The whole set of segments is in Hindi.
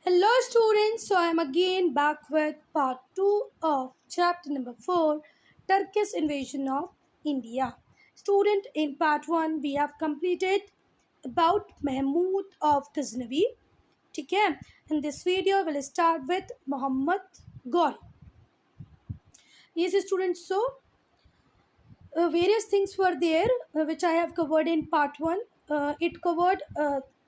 Hello students, so I am again back with part 2 of chapter number 4, Turkish invasion of India. Student, in part 1 we have completed about Mahmud of Ghaznavi. ठीक है? In this video we'll start with Muhammad Ghori. Yes students, so various things were there which I have covered in part 1. It covered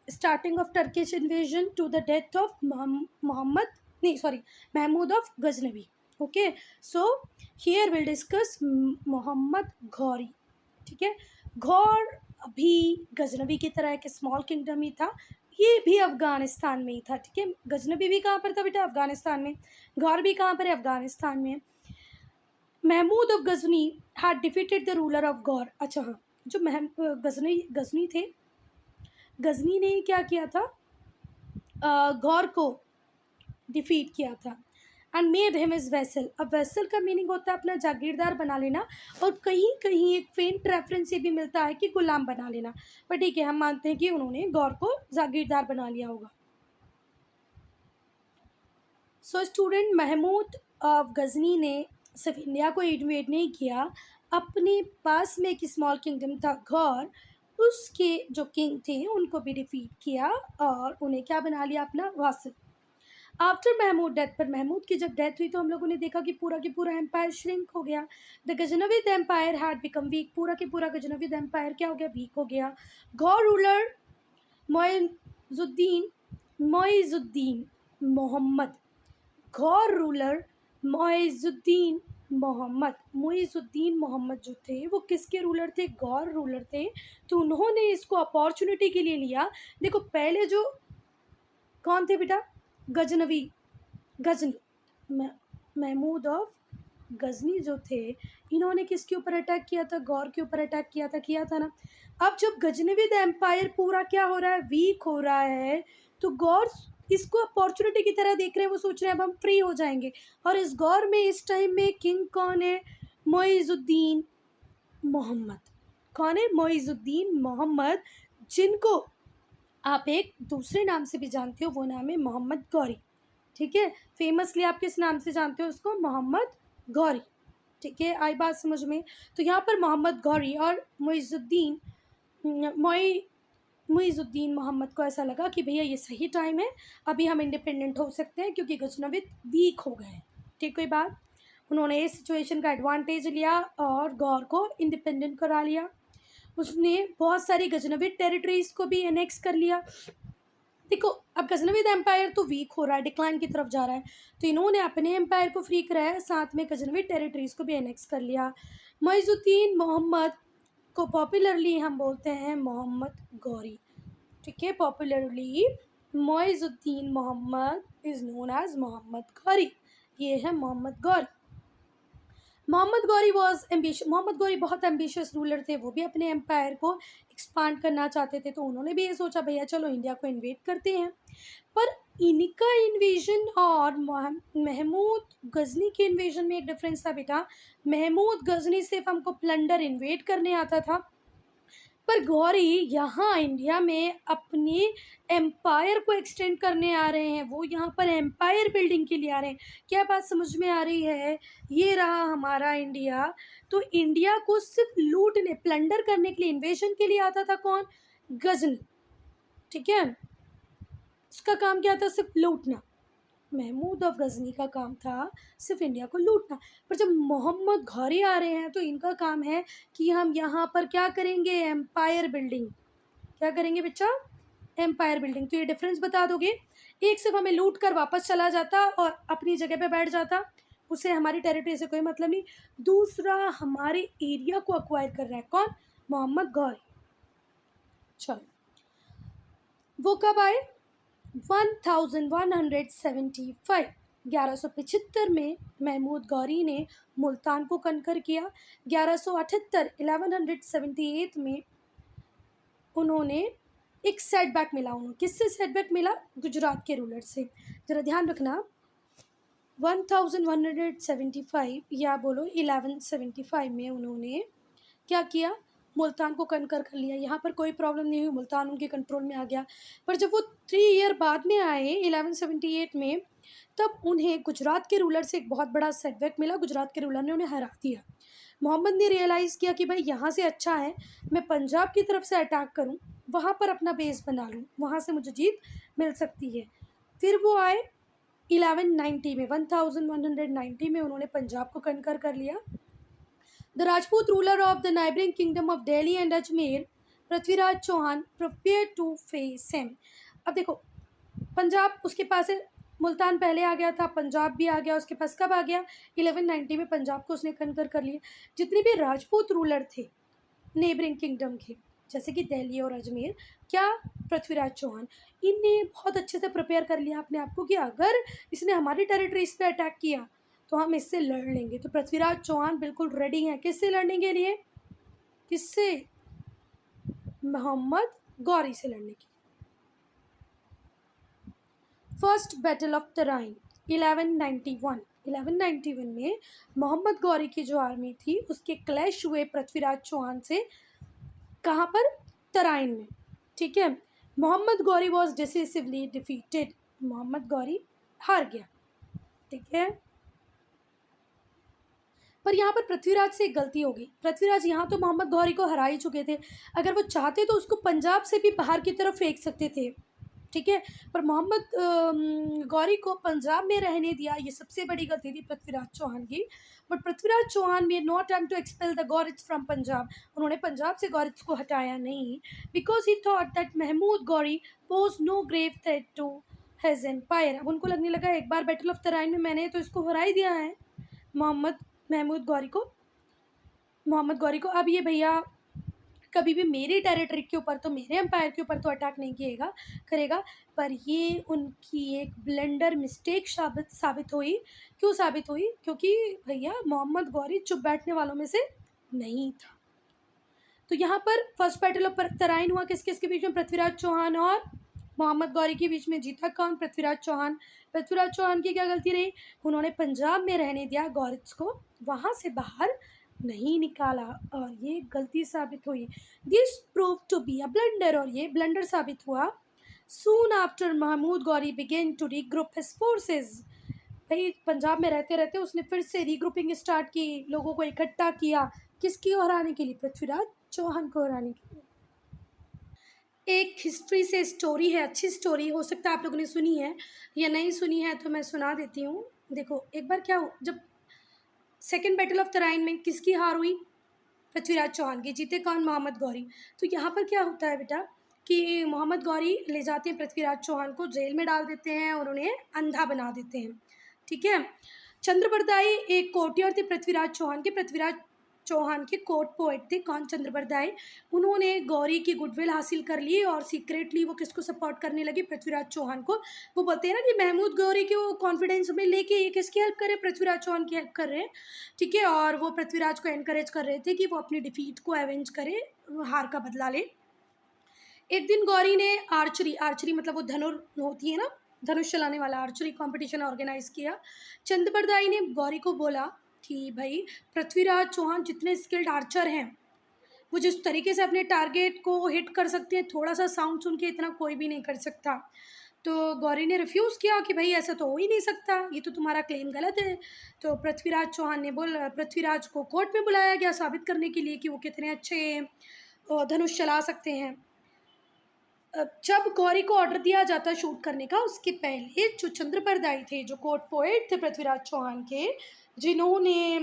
starting of Turkish invasion to the death of Mahmud of Ghaznavi. Okay, so here we'll discuss Muhammad Ghori. ठीक है, घौर भी गजनबी की तरह एक स्मॉल किंगडम ही था, ये भी अफगानिस्तान में ही था. ठीक है, गजनबी भी कहाँ पर था बेटा? अफगानिस्तान में. घौर भी कहाँ पर है? अफगानिस्तान में. Mahmud of Ghazni had defeated the ruler of Ghor. अच्छा हाँ, जो गजनी थे, गजनी ने क्या किया था? गौर को डिफीट किया था. And made him is vessel. अब वेसल का मीनिंग होता है अपना जागीरदार बना लेना, और कहीं कहीं एक फेंट रेफरेंस ये भी मिलता है कि गुलाम बना लेना. पर ठीक है, हम मानते हैं कि उन्होंने गौर को जागीरदार बना लिया होगा. So student, Mahmud of Ghazni ने सिर्फ इंडिया को इन्वेड नहीं किया, अपने पास में एक स्मॉल किंगडम था घौर, उसके जो किंग थे उनको भी डिफीट किया और उन्हें क्या बना लिया? अपना वासिल. आफ्टर महमूद डेथ, पर महमूद की जब डेथ हुई तो हम लोगों ने देखा कि पूरा की पूरा एम्पायर श्रिंक हो गया. The Ghaznavid empire had become weak. पूरा के पूरा गजनविद एम्पायर क्या हो गया? वीक हो गया. घौर रूलर मोइजुद्दीन मोहम्मद. घौर रूलर मोइजुद्दीन मोहम्मद जो थे वो किसके रूलर थे? घौर रूलर थे. तो उन्होंने इसको अपॉर्चुनिटी के लिए लिया. देखो, पहले जो कौन थे बेटा? गजनी महमूद ऑफ गजनी जो थे, इन्होंने किसके ऊपर अटैक किया था? घौर के ऊपर अटैक किया था ना. अब जब गजनविद एम्पायर पूरा क्या हो रहा है? वीक हो रहा है, तो घौर इसको अपॉर्चुनिटी की तरह देख रहे हैं. वो सोच रहे हैं अब हम फ्री हो जाएंगे. और इस घौर में इस टाइम में किंग कौन है? मोइजुद्दीन मोहम्मद. कौन है? मोइजुद्दीन मोहम्मद, जिनको आप एक दूसरे नाम से भी जानते हो, वो नाम है मोहम्मद गौरी. ठीक है, फेमसली आप किस नाम से जानते हो उसको? मोहम्मद गौरी. ठीक है, आई बात समझ में? तो यहाँ पर मोहम्मद गौरी और मुइजुद्दीन मोहम्मद को ऐसा लगा कि भैया ये सही टाइम है, अभी हम इंडिपेंडेंट हो सकते हैं क्योंकि गजनविद वीक हो गए. ठीक, कोई बात. उन्होंने इस सिचुएशन का एडवांटेज लिया और गौर को इंडिपेंडेंट करा लिया. उसने बहुत सारी गजनविद टेरिटरीज को भी एनेक्स कर लिया. देखो, अब गजनविद एम्पायर तो वीक हो रहा है, डिक्लाइन की तरफ जा रहा है, तो इन्होंने अपने एम्पायर को फ्री कराया, साथ में गजनविद टेरिटरीज को भी एनेक्स कर लिया. मोइजुद्दीन मोहम्मद को पॉपुलरली हम बोलते हैं मोहम्मद गौरी. ठीक है, popularly Moizuddin Mohammad is known as Mohammad Ghori. ये है मोहम्मद गौरी. मोहम्मद गौरी बहुत एम्बिशियस रूलर थे. वो भी अपने एम्पायर को एक्सपांड करना चाहते थे, तो उन्होंने भी ये सोचा भैया चलो इंडिया को इन्वेड करते हैं. पर इनका इन्वेजन और महमूद गजनी के इन्वेजन में एक डिफरेंस था बेटा. महमूद गजनी सिर्फ हमको प्लंडर इन्वेड करने आता था, पर गौरी यहाँ इंडिया में अपने एम्पायर को एक्सटेंड करने आ रहे हैं. वो यहाँ पर एम्पायर बिल्डिंग के लिए आ रहे हैं. क्या बात समझ में आ रही है? ये रहा हमारा इंडिया. तो इंडिया को सिर्फ लूटने, प्लंडर करने के लिए, इन्वेजन के लिए आता था कौन? गजनी. ठीक है, उसका काम क्या था? सिर्फ लूटना. महमूद ऑफ गजनी का काम था सिर्फ इंडिया को लूटना. पर जब मोहम्मद गौरी आ रहे हैं तो इनका काम है कि हम यहाँ पर क्या करेंगे? Empire building. क्या करेंगे बच्चा? Empire building. तो ये डिफरेंस बता दोगे? एक सिर्फ हमें लूट कर वापस चला जाता और अपनी जगह पे बैठ जाता, उसे हमारी टेरिटरी से कोई मतलब नहीं. दूसरा, हमारे एरिया को अक्वायर कर रहा है कौन? मोहम्मद गौरी. चलो, वो कब आए? 1175 में महमूद गौरी ने मुल्तान को कनकर किया. 1178 में उन्होंने एक सेटबैक मिला. उन्होंने किससे सेटबैक मिला? गुजरात के रूलर से. ज़रा ध्यान रखना, 1175 या बोलो 1175 में उन्होंने क्या किया? मुल्तान को कनकर कर लिया। यहाँ पर कोई प्रॉब्लम नहीं हुई, मुल्तान उनके कंट्रोल में आ गया। पर जब वो 3 ईयर बाद में आए 1178 में, तब उन्हें गुजरात के रूलर से एक बहुत बड़ा सेटबैक मिला। गुजरात के रूलर ने उन्हें हरा दिया। मोहम्मद ने रियलाइज़ किया कि भाई यहाँ से अच्छा है मैं पंजाब की तरफ से अटैक करूँ, वहाँ पर अपना बेस बना लूँ, वहाँ से मुझे जीत मिल सकती है। फिर वो आए 1190 में, 1190 में उन्होंने पंजाब को कनकर कर लिया। The Rajput ruler of the neighbouring kingdom of Delhi and Ajmer, Prithviraj Chauhan, prepare to face him. अब देखो, पंजाब उसके पास है, मुल्तान पहले आ गया था, पंजाब भी आ गया उसके पास। कब आ गया? 1190 में पंजाब को उसने कनकर कर लिया। जितने भी राजपूत रूलर थे नेबरिंग किंगडम के, जैसे कि दिल्ली और अजमेर, क्या पृथ्वीराज चौहान, इनने बहुत अच्छे से प्रिपेयर कर लिया अपने आप को कि अगर इसने हमारी टेरिटरीज पे अटैक किया तो हम इससे लड़ लेंगे। तो पृथ्वीराज चौहान बिल्कुल रेडी हैं किससे लड़ने के लिए? किससे? मोहम्मद गौरी से लड़ने की। फर्स्ट बैटल ऑफ तराइन 1191 में मोहम्मद गौरी की जो आर्मी थी उसके क्लैश हुए पृथ्वीराज चौहान से। कहाँ पर? तराइन में। ठीक है। Mohammad Ghori was decisively defeated. Mohammad Ghori हार गया। ठीक है। पर यहाँ पर पृथ्वीराज से एक गलती हो गई। पृथ्वीराज यहाँ तो मोहम्मद गौरी को हरा ही चुके थे, अगर वो चाहते तो उसको पंजाब से भी बाहर की तरफ फेंक सकते थे। ठीक है। पर मोहम्मद गौरी को पंजाब में रहने दिया, ये सबसे बड़ी गलती थी पृथ्वीराज चौहान की। बट पृथ्वीराज चौहान में no time to expel the Ghurids from Punjab. उन्होंने पंजाब से गौरिट्स को हटाया नहीं, because he thought that Mahmud Ghori pose no grave threat to his empire. अब उनको लगने लगा एक बार बैटल ऑफ तराइन में मैंने तो इसको हरा ही दिया है, मोहम्मद गौरी को। अब ये भैया कभी भी मेरी टेरिटरी के ऊपर तो, मेरे एम्पायर के ऊपर तो अटैक नहीं करेगा। पर ये उनकी एक ब्लंडर मिस्टेक साबित हुई। क्यों साबित हुई? क्योंकि भैया मोहम्मद गौरी चुप बैठने वालों में से नहीं था। तो यहाँ पर फर्स्ट बैटल ऑफ तराइन हुआ किस किस के बीच में? पृथ्वीराज चौहान और मोहम्मद गौरी के बीच में। जीता कौन? पृथ्वीराज चौहान। पृथ्वीराज चौहान की क्या गलती रही? उन्होंने पंजाब में रहने दिया गौरिट्स को, वहाँ से बाहर नहीं निकाला, और ये गलती साबित हुई। This prove to be a blunder, और ये ब्लंडर साबित हुआ। Soon after Mahmud Ghori began to regroup his forces. भाई पंजाब में रहते रहते उसने फिर से रीग्रुपिंग स्टार्ट की, लोगों को इकट्ठा किया। किसकी हराने के लिए? पृथ्वीराज चौहान को हराने के लिए। एक हिस्ट्री से स्टोरी है, अच्छी स्टोरी, हो सकता है आप लोगों ने सुनी है या नहीं सुनी है, तो मैं सुना देती हूँ। देखो, एक बार क्या हो, जब सेकेंड बैटल ऑफ तराइन में किसकी हार हुई? पृथ्वीराज चौहान की। जीते कौन? मोहम्मद गौरी। तो यहाँ पर क्या होता है बेटा कि मोहम्मद गौरी ले जाते हैं पृथ्वीराज चौहान को, जेल में डाल देते हैं और उन्हें अंधा बना देते हैं। ठीक है। चंद्रबरदाई एक कोर्टियर थे पृथ्वीराज चौहान के। पृथ्वीराज चौहान के कोर्ट पोएट थे। कौन? चंद्रबरदाई। उन्होंने गौरी की गुडविल हासिल कर ली और सीक्रेटली वो किसको सपोर्ट करने लगी? पृथ्वीराज चौहान को। वो बोलते हैं ना कि महमूद गौरी के वो कॉन्फिडेंस में लेके ये किसकी हेल्प कर रहे हैं? पृथ्वीराज चौहान की हेल्प कर रहे हैं। ठीक है। और वो पृथ्वीराज को एनकरेज कर रहे थे कि वो अपनी डिफीट को एवेंज करे, हार का बदला ले। एक दिन गौरी ने आर्चरी मतलब वो धनुर होती है ना, धनुष चलाने वाला आर्चरी कंपटीशन ऑर्गेनाइज किया। चंद्रबरदाई ने गौरी को बोला कि भाई पृथ्वीराज चौहान जितने स्किल्ड आर्चर हैं, वो जिस तरीके से अपने टारगेट को हिट कर सकते हैं, थोड़ा सा साउंड सुन के इतना कोई भी नहीं कर सकता। तो गौरी ने रिफ्यूज़ किया कि भाई ऐसा तो हो ही नहीं सकता, ये तो तुम्हारा क्लेम गलत है। तो पृथ्वीराज को कोर्ट में बुलाया गया साबित करने के लिए कि वो कितने अच्छे धनुष चला सकते हैं। जब गौरी को ऑर्डर दिया जाता शूट करने का, उसके पहले जो चंद्रबरदाई थे, जो कोर्ट पोएट थे पृथ्वीराज चौहान के, जिन्होंने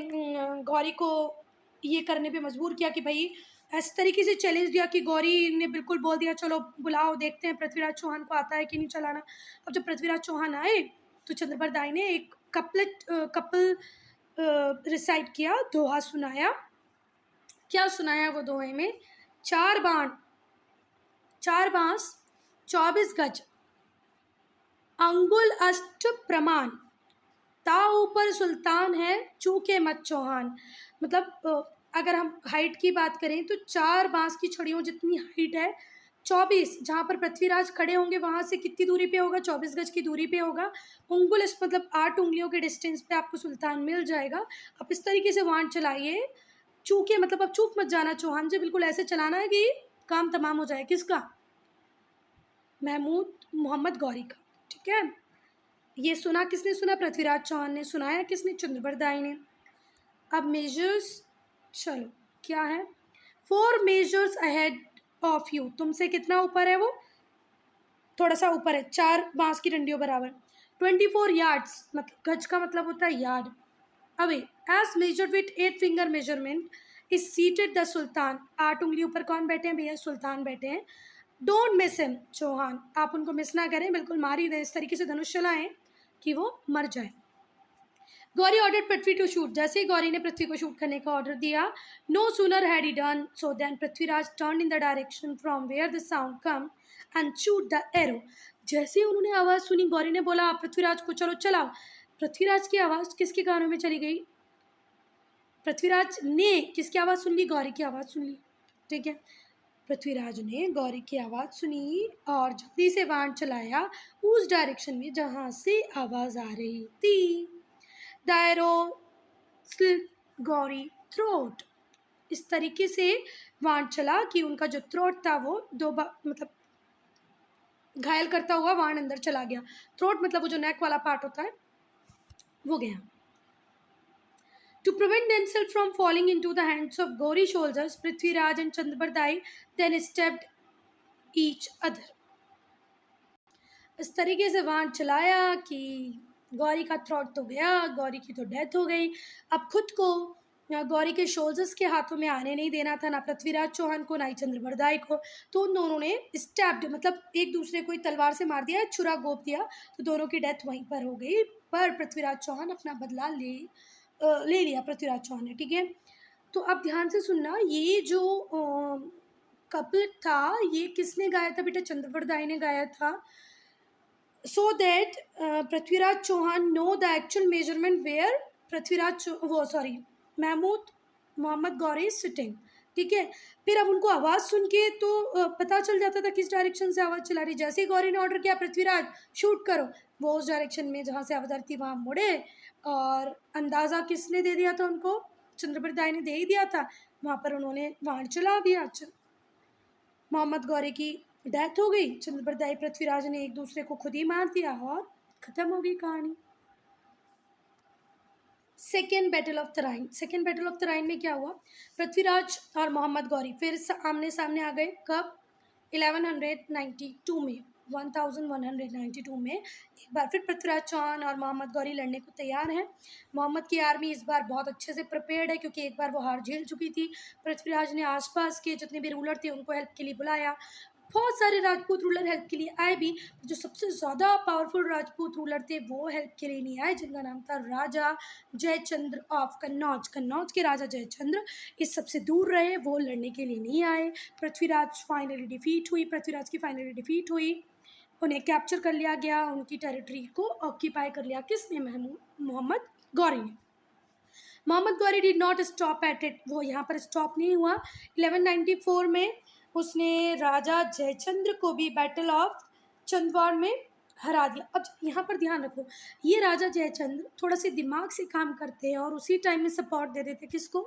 गौरी को ये करने पे मजबूर किया कि भाई इस तरीके से चैलेंज दिया कि गौरी ने बिल्कुल बोल दिया चलो बुलाओ, देखते हैं पृथ्वीराज चौहान को आता है कि नहीं चलाना। अब जब पृथ्वीराज चौहान आए तो चंद्रबरदाई ने एक कपल रिसाइट किया, दोहा सुनाया। क्या सुनाया वो दोहे में? 4 बांस 24 गज, अंगुल अष्ट प्रमाण, ता ऊपर सुल्तान है चूके मत चौहान। मतलब अगर हम हाइट की बात करें तो 4 बांस की छड़ियों जितनी हाइट है, 24 जहाँ पर पृथ्वीराज खड़े होंगे वहाँ से कितनी दूरी पे होगा? 24 गज की दूरी पे होगा। उंगुल मतलब 8 उंगलियों के डिस्टेंस पे आपको सुल्तान मिल जाएगा। आप इस तरीके से वाण चलाइए चूके मतलब अब चूक मत जाना चौहान जी, बिल्कुल ऐसे चलाना है कि काम तमाम हो जाए। किसका? महमूद मोहम्मद गौरी का। ठीक है, ये सुना किसने? सुना पृथ्वीराज चौहान ने। सुनाया किसने? चंद्रबरदाई ने। अब मेजर्स, चलो क्या है? 4 मेजर्स अहेड ऑफ यू, तुमसे कितना ऊपर है वो? थोड़ा सा ऊपर है, 4 बांस की डंडियों बराबर। 24 यार्ड्स, मतलब गज का मतलब होता है yard, away as measured with 8 finger measurement is seated the sultan. 8 उंगली ऊपर कौन बैठे हैं भैया? सुल्तान बैठे हैं। डोंट मिस हिम चौहान, आप उनको मिस ना करें, बिल्कुल मार ही दें, इस तरीके से धनुष चलाएं कि वो मर जाए। Ghori order Prithvi to shoot, जैसे ही गौरी ने पृथ्वी को शूट करने का ऑर्डर दिया, no sooner had he done so then Prithviraj turn in the direction from where the sound come and shoot the arrow. जैसे ही उन्होंने आवाज़ सुनी, गौरी ने बोला पृथ्वीराज को चलो चलाओ। पृथ्वीराज की आवाज़ किसके कानों में चली गई? पृथ्वीराज ने किसकी आवाज़ सुन ली? गौरी की आवाज़ सुन ली। ठीक है, पृथ्वीराज ने गौरी की आवाज़ सुनी और जल्दी से बाण चलाया उस डायरेक्शन में जहाँ से आवाज़ आ रही थी। The arrow slit Gauri throat, इस तरीके से बाण चला कि उनका जो थ्रोट था वो मतलब घायल करता हुआ बाण अंदर चला गया। थ्रोट मतलब वो जो नेक वाला पार्ट होता है वो गया। To prevent themselves from falling into the hands of Gauri soldiers, Prithviraj and Chandrabardai then stabbed each other. इस तरीके से बाण चलाया कि गौरी का थ्रोट तो गया, गौरी की तो डेथ हो गई। अब खुद को गौरी के शोल्जर्स के हाथों में आने नहीं देना था, ना पृथ्वीराज चौहान को ना ही चंद्रबरदाई को। तो उन दोनों ने स्टैब्ड मतलब एक दूसरे को तलवार से मार दिया, छुरा गोप दिया, तो दोनों की डेथ वहीं पर हो गई। पर पृथ्वीराज चौहान अपना बदला ले लिया पृथ्वीराज चौहान ने। ठीक है, तो अब ध्यान से सुनना, ये जो कपल था ये किसने गाया था बेटा? चंद्रबरदाई ने गाया था। so that Prithviraj Chauhan know the actual measurement where Mahmud Mohammad Ghori sitting. ठीक है, फिर अब उनको आवाज़ सुन के तो पता चल जाता था किस डायरेक्शन से आवाज़ चला रही। जैसे ही गौरी ने ऑर्डर किया पृथ्वीराज शूट करो, वो उस डायरेक्शन में जहाँ से आवाज़ आ रही थी वहाँ मुड़े। और अंदाज़ा किसने दे दिया था उनको? चंद्रबरदाई ने दे ही दिया था। वहाँ पर उन्होंने बाण चला दिया, मोहम्मद गौरी की डेथ हो गई। चंद्रबरदाई पृथ्वीराज ने एक दूसरे को खुद ही मार दिया और ख़त्म हो गई कहानी। Second battle of Tarain. Second battle of Tarain में क्या हुआ? पृथ्वीराज और मोहम्मद गौरी फिर आमने सामने आ गए। कब? 1192 में, 1192 में एक बार फिर पृथ्वीराज चौहान और मोहम्मद गौरी लड़ने को तैयार हैं। मोहम्मद की आर्मी इस बार बहुत अच्छे से प्रिपेयर्ड है क्योंकि एक बार वो हार झेल चुकी थी। पृथ्वीराज ने आसपास के जितने भी रूलर थे उनको हेल्प के लिए बुलाया। बहुत सारे राजपूत रूलर हेल्प के लिए आए भी, जो सबसे ज़्यादा पावरफुल राजपूत रूलर थे वो हेल्प के लिए नहीं आए, जिनका नाम था राजा जयचंद्र ऑफ कन्नौज। कन्नौज के राजा जयचंद्र इस सबसे दूर रहे, वो लड़ने के लिए नहीं आए। पृथ्वीराज फाइनली डिफीट हुई, पृथ्वीराज की फाइनली डिफीट हुई, उन्हें कैप्चर कर लिया गया, उनकी टेरिटरी को ऑक्यूपाई कर लिया। किसने? मोहम्मद गौरी ने। Mohammad Ghori did not stop at it, वो यहाँ पर स्टॉप नहीं हुआ। 1194 में उसने राजा जयचंद्र को भी बैटल ऑफ चंदवाड़ में हरा दिया। अब यहाँ पर ध्यान रखो, ये राजा जयचंद्र थोड़ा से दिमाग से काम करते हैं और उसी टाइम में सपोर्ट दे देते किसको?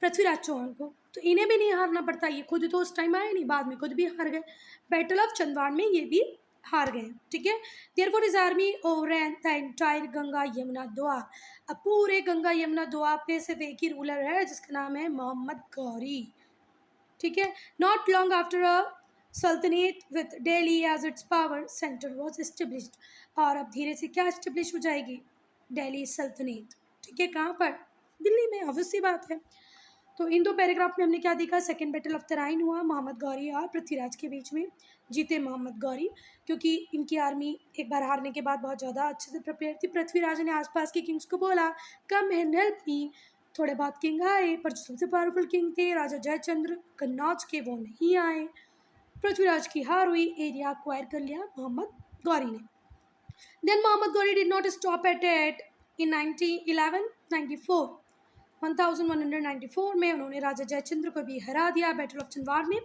पृथ्वीराज चौहान को। तो इन्हें भी नहीं हारना पड़ता, ये खुद तो उस टाइम आए नहीं, बाद में खुद भी हार गए। बैटल ऑफ चंदवाड़ में ये भी हार गए। ठीक है, therefore his army overran the entire Ganga Yamuna Doab. अब पूरे गंगा यमुना दोआब पे सिर्फ एक ही रूलर है जिसका नाम है मोहम्मद गौरी। ठीक है, not long after a sultanate with Delhi as its power centre was established. और अब धीरे से क्या एस्टेब्लिश हो जाएगी? दिल्ली सल्तनेट। ठीक है, कहाँ पर? दिल्ली में, ऑब्वियस सी बात है। तो इन दो पैराग्राफ में हमने क्या देखा? सेकेंड बैटल ऑफ तराइन हुआ मोहम्मद गौरी और पृथ्वीराज के बीच में। जीते मोहम्मद गौरी क्योंकि इनकी आर्मी एक बार हारने के बाद बहुत ज़्यादा अच्छे से प्रिपेयर थी। पृथ्वीराज ने आसपास के किंग्स को बोला कम एंड हेल्प मी। थोड़े बहुत किंग आए, पर जो सबसे पावरफुल किंग थे राजा जयचंद्र कन्नौज के, वो नहीं आए। पृथ्वीराज की हार हुई, एरिया एक्वायर कर लिया मोहम्मद गौरी ने। Then Mohammad Ghori did not stop at it. In 1194 में उन्होंने राजा जयचंद्र को भी हरा दिया बैटल ऑफ चंदवाड़ में।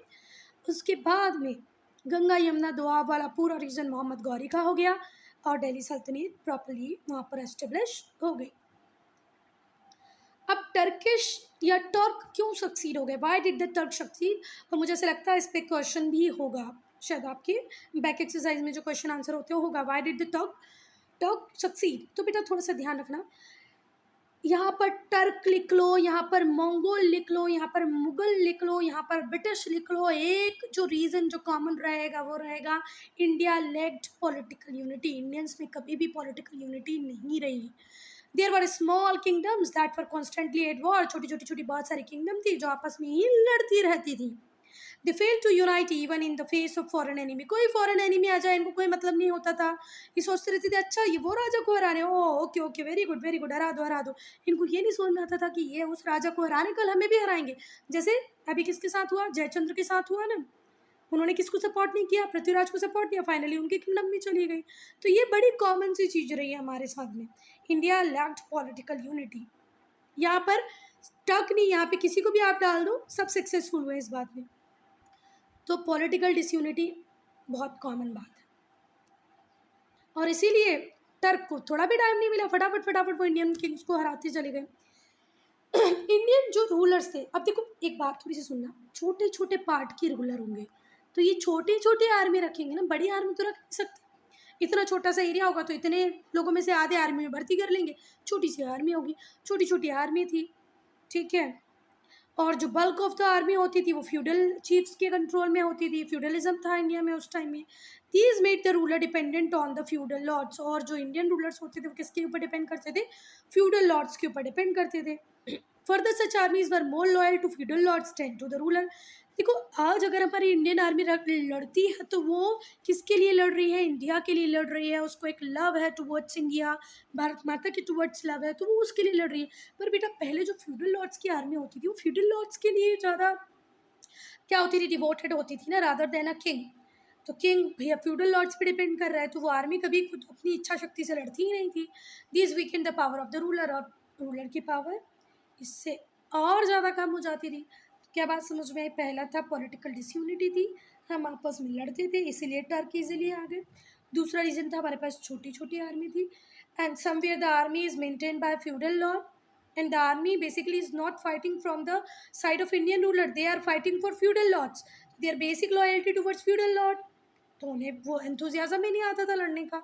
उसके बाद में गंगा यमुना दोआब वाला पूरा रीजन मोहम्मद गौरी का हो गया और दिल्ली सल्तनत प्रॉपरली वहाँ पर एस्टेब्लिश हो गई। अब टर्किश या टर्क क्यों सक्सीड हो गए, why did the Turk succeed, और मुझे ऐसा लगता है इस पे क्वेश्चन भी होगा शायद आपके बैक एक्सरसाइज में जो क्वेश्चन आंसर होते हैं होगा, why did the Turk Turk succeed. तो बेटा थोड़ा सा ध्यान रखना, यहाँ पर टर्क लिख लो, यहाँ पर मंगोल लिख लो, यहाँ पर मुगल लिख लो, यहाँ पर ब्रिटिश लिख लो, एक जो रीज़न जो कॉमन रहेगा वो रहेगा India lagged political unity. Indians में कभी भी पॉलिटिकल यूनिटी नहीं रही। There were small kingdoms that were constantly at war, छोटी छोटी छोटी बहुत सारी किंगडम थी जो आपस में ही लड़ती रहती थी। They fail to unite even in the face of foreign enemy, कोई फॉरेन एनिमी आ जाए इनको कोई मतलब नहीं होता था। ये सोचते रहते थे अच्छा ये वो राजा को हरा रहे हैं, ओ ओके ओके वेरी गुड हरा दो हरा दो। इनको ये नहीं समझ में आता था कि ये उस राजा को हराने कल हमें भी हराएंगे। जैसे अभी किसके साथ हुआ, जयचंद्र के साथ हुआ ना, उन्होंने किसको सपोर्ट नहीं किया, पृथ्वीराज को सपोर्ट किया, फाइनली उनकी किंगडम भी चली गई। तो ये बड़ी कॉमन सी चीज़ रही है हमारे साथ में, इंडिया लैक्ड पॉलिटिकल यूनिटी। यहाँ पर टक नहीं, यहाँ पे किसी को भी आप डाल दो सब सक्सेसफुल हुए इस बात में। तो पॉलिटिकल डिसयूनिटी बहुत कॉमन बात है, और इसीलिए टर्क को थोड़ा भी टाइम नहीं मिला, फटाफट फटाफट वो इंडियन किंग्स को हराते चले गए। इंडियन जो रूलर्स थे, अब देखो एक बात थोड़ी सी सुनना, छोटे छोटे पार्ट के रूलर होंगे, तो ये छोटी छोटी आर्मी रखेंगे ना, बड़ी आर्मी तो रख नहीं सकते। इतना छोटा सा एरिया होगा तो इतने लोगों में से आधे आर्मी में भर्ती कर लेंगे, छोटी सी आर्मी होगी, छोटी छोटी आर्मी थी, ठीक है। और जो बल्क ऑफ द आर्मी होती थी वो फ्यूडल चीफ्स के कंट्रोल में होती थी, फ्यूडलिज्म था इंडिया में उस टाइम में। These made the ruler dependent on the feudal lords, और जो इंडियन रूलर्स होते थे वो किसके ऊपर डिपेंड करते थे, फ्यूडल लॉर्ड्स के ऊपर डिपेंड करते थे। Further such armies were more loyal to feudal lords than to the ruler. देखो आज अगर हमारी इंडियन आर्मी लड़ती है तो वो किसके लिए लड़ रही है, इंडिया के लिए लड़ रही है, उसको एक लव है टुवर्ड्स इंडिया, भारत माता की टुवर्ड्स लव है, तो वो उसके लिए लड़ रही है। पर बेटा पहले जो फ्यूडल लॉर्ड्स की आर्मी होती थी वो फ्यूडल लॉर्ड्स के लिए ज़्यादा क्या होती थी, डिवोटेड होती थी ना, रादर देन अ किंग। तो किंग भैया फ्यूडल लॉर्ड्स पे डिपेंड कर रहा है, तो वो आर्मी कभी खुद अपनी इच्छा शक्ति से लड़ती ही नहीं थी। This Weeknd the power of the ruler, और रूलर की पावर इससे और ज़्यादा कम हो जाती थी। तो क्या बात समझ में आई, पहला था पॉलिटिकल डिसयूनिटी थी, हम आपस में लड़ते थे इसीलिए टर्क इजीली आ गए। दूसरा रीज़न था हमारे पास छोटी छोटी आर्मी थी, and somewhere the army is maintain by feudal Lord, and the army basically is not fighting from the side of Indian ruler, they are fighting for feudal lords, their basic loyalty towards feudal lord। तो उन्हें वो एंथुजियाज्म ही नहीं आता था लड़ने का।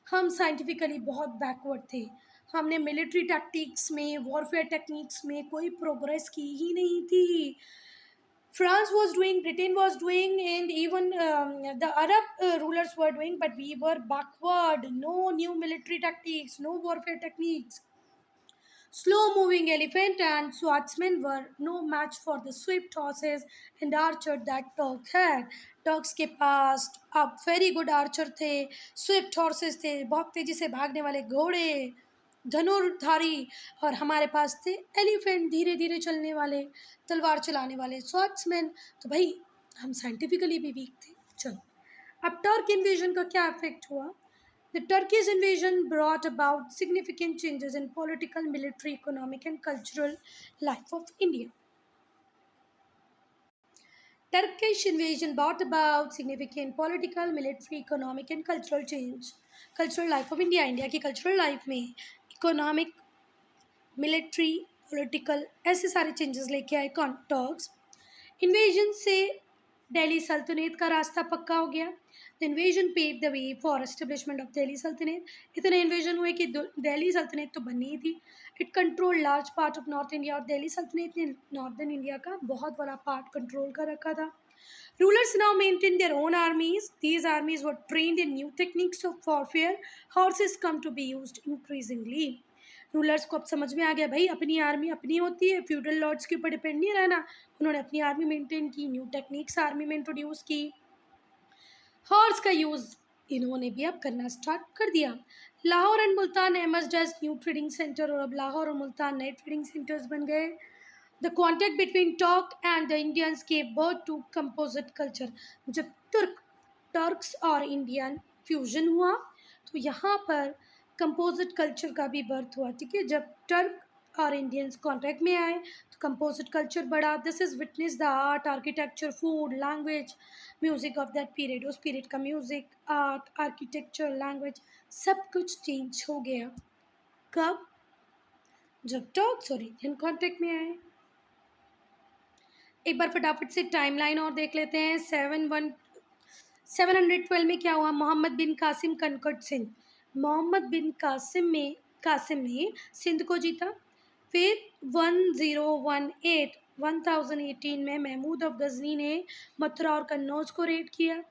हम साइंटिफिकली बहुत बैकवर्ड थे, हमने मिलिट्री टैक्टिक्स में, वॉरफेयर टेक्निक्स में कोई प्रोग्रेस की ही नहीं थी। France was doing, Britain was doing, and even the Arab rulers were doing, but we were backward. No new military tactics, no warfare techniques. Slow-moving elephant and swordsmen were no match for the swift horses and archer that Turk had. Turks के पास अब वेरी गुड आर्चर थे, स्विफ्ट हॉर्सेस थे, बहुत तेजी से भागने वाले घोड़े, धनुर्धारी, और हमारे पास थे एलिफेंट, धीरे धीरे चलने वाले, तलवार चलाने वाले स्वॉर्ड्समैन। तो भाई हम साइंटिफिकली भी वीक थे। चलो अब टर्क इन्वेजन का क्या इफेक्ट हुआ। The Turkish invasion brought about significant changes in political, military, economic, and cultural life of India. Turkish invasion brought about significant political, military, economic, and cultural change. Cultural life of India, India की cultural life में economic, military, political ऐसे सारे changes लेके आए टर्क्स। इन्वेजन से दिल्ली सल्तनत का रास्ता पक्का हो गया। The invasion pave the way for establishment of Delhi Sultanat. इतने इन्वेजन हुए कि दिल्ली सल्तनत तो बननी ही थी। It control large part of north India, और दिल्ली सल्तनत ने नॉर्दर्न इंडिया का बहुत बड़ा पार्ट कंट्रोल कर रखा था। Rulers now maintained their own armies. These armies were trained in new techniques of warfare. Horses come to be used increasingly. Rulers को अब समझ में आ गया भाई अपनी आर्मी अपनी होती है, फ्यूडल लॉर्ड्स के ऊपर डिपेंड नहीं रहना। उन्होंने अपनी आर्मी मेंटेन की, न्यू टेक्निक्स आर्मी में इंट्रोड्यूस की, हॉर्स का यूज़ इन्होंने भी अब करना स्टार्ट कर दिया। Lahore and Multan emerged as new trading centre, और अब लाहौर और मुल्तान नए ट्रेडिंग सेंटर्स बन गए। The contact between Turk and the Indians gave birth to composite culture. जब टर्क्स और इंडियन फ्यूजन हुआ तो यहाँ पर कंपोजिट कल्चर का भी बर्थ हुआ, ठीक है। जब टर्क और इंडियंस कॉन्टैक्ट में आए तो कंपोजिट कल्चर बढ़ा। This is witness the art, architecture, food, language, music of that period. उस पीरियड का म्यूज़िक, आर्ट, आर्किटेक्चर, लैंग्वेज सब कुछ चेंज हो गया। कब? जब टर्क्स और इंडियन कॉन्टेक्ट में आए। एक बार फटाफट से टाइमलाइन और देख लेते हैं। 712 में क्या हुआ? मोहम्मद बिन कासिम कनकट सिंध। मोहम्मद बिन कासिम ने सिंध को जीता। फिर 1018 में महमूद ऑफ गजनी ने मथुरा और कन्नौज को रेड किया।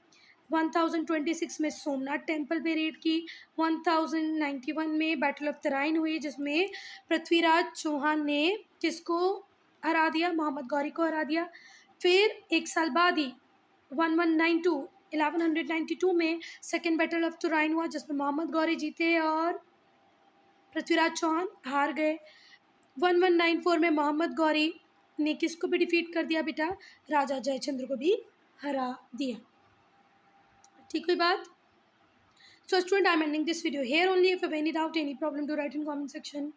1026 में सोमनाथ टेम्पल पे रेड की। 1091 में बैटल ऑफ तराइन हुई, जिसमें पृथ्वीराज चौहान ने किसको हरा दिया? मोहम्मद गौरी को हरा दिया। फिर एक साल बाद ही 1192 में सेकेंड बैटल ऑफ तुराइन हुआ, जिसमें मोहम्मद गौरी जीते और पृथ्वीराज चौहान हार गए। 1194 में मोहम्मद गौरी ने किसको भी डिफीट कर दिया बेटा? राजा जयचंद्र को भी हरा दिया। ठीक हुई बात? So student, I'm ending this video here only. If you have any doubt, any problem, do write in comment section.